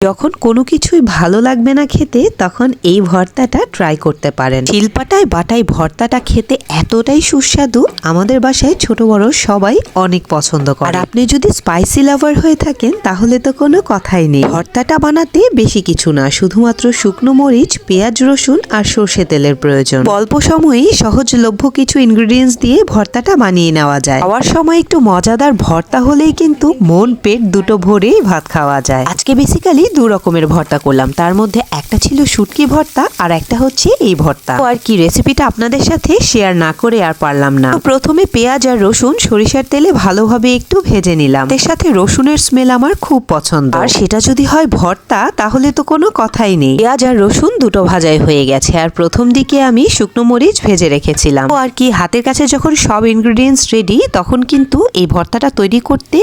যখন কোনো কিছুই ভালো লাগবে না খেতে তখন এই ভর্তাটা ট্রাই করতে পারেন। শিলপাটায় বাটায় ভর্তাটা খেতে এতটাই সুস্বাদু, আমাদের বাসায় ছোট বড় সবাই অনেক পছন্দ করে। আর আপনি যদি স্পাইসি লাভার হয়ে থাকেন তাহলে তো কোনো কথাই নেই। ভর্তাটা বানাতে বেশি কিছু না, শুধুমাত্র শুকনো মরিচ, পেঁয়াজ, রসুন আর সর্ষে তেলের প্রয়োজন। অল্প সময়েই সহজলভ্য কিছু ইনগ্রেডিয়েন্টস দিয়ে ভর্তাটা বানিয়ে নেওয়া যায়। খাওয়ার সময় একটু মজাদার ভর্তা হলেই কিন্তু মন পেট দুটো ভরে ভাত খাওয়া যায়। আজকে বেসিক্যালি দু রকমের ভর্তা করলাম, তার মধ্যে একটা ছিল শুটকি ভর্তা আর একটা হচ্ছে এই ভর্তা। আর কি রেসিপিটা আপনাদের সাথে শেয়ার না করে আর পারলাম না। প্রথমে পেঁয়াজ আর রসুন সরিষার তেলে ভালোভাবে একটু ভেজে নিলাম। এর সাথে রসুনের স্মেল আমার খুব পছন্দ, আর সেটা যদি হয় ভর্তা তাহলে তো কোনো কথাই নেই। পেঁয়াজ আর রসুন দুটো ভাজাই হয়ে গেছে, আর প্রথম দিকে আমি শুকনো মরিচ ভেজে রেখেছিলাম। আর কি হাতের কাছে যখন সব ইনগ্রেডিয়েন্টস রেডি তখন কিন্তু এই ভর্তাটা তৈরি করতে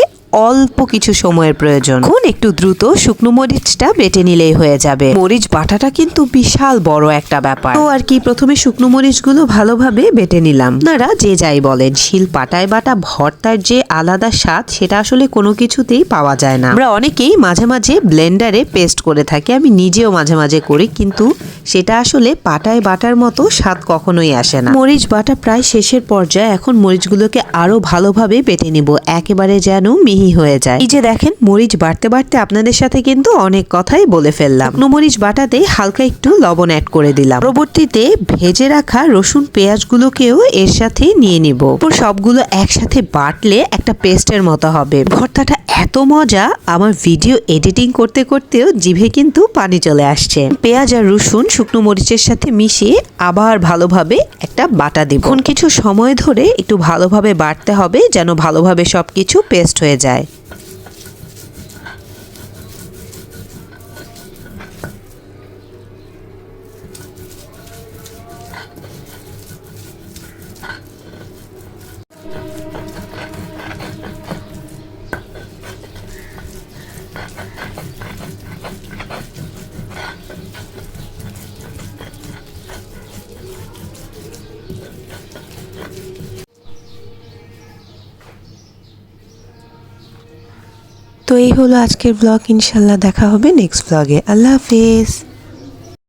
অল্প কিছু সময়ের প্রয়োজন। এখন একটু দ্রুত শুকনো মরিচটা বেটে নিলেই হয়ে যাবে। মরিচ বাটাটা কিন্তু বিশাল বড় একটা ব্যাপার। তো আর কি প্রথমে শুকনো মরিচগুলো ভালোভাবে বেটে নিলাম। আপনারা যে যাই বলেন, শিল পাটায় বাটা ভর্তার যে আলাদা স্বাদ সেটা আসলে কোনো কিছুতেই পাওয়া যায় না। আমরা অনেকেই মাঝে মাঝে ব্লেন্ডারে পেস্ট করে থাকি, আমি নিজেও মাঝে মাঝে করি, কিন্তু সেটা আসলে পাটায় বাটার মতো স্বাদ কখনোই আসে না। মরিচ বাটা প্রায় শেষের পর্যায়ে, এখন মরিচগুলোকে আরো ভালোভাবে বেটে নিব, একেবারে যেন মিহি হয়ে যায়। এই যে দেখেন, মরিচ বাড়তে বাড়তে আপনাদের সাথে কিন্তু অনেক কথাই বলে ফেললাম। শুকনো মরিচ বাটাতে হালকা একটু লবণ অ্যাড করে দিলাম। পরবর্তীতে ভেজে রাখা রসুন পেঁয়াজগুলোকেও এর সাথে নিয়ে নিব। সবগুলো একসাথে বাটলে একটা পেস্টের মতো হবে। ভর্তাটা এত মজা, আমার ভিডিও এডিটিং করতে করতেও জিভে কিন্তু পানি চলে আসছে। পেঁয়াজ আর রসুন শুকনো মরিচের সাথে মিশিয়ে আবার ভালোভাবে একটা বাটা দিব। এখন কিছু সময় ধরে একটু ভালোভাবে বাটতে হবে যেন ভালোভাবে সবকিছু পেস্ট হয়ে যায়। তো এই হলো আজকের ব্লগ। ইনশাল্লাহ দেখা হবে নেক্সট ব্লগে। আল্লাহ হাফেজ।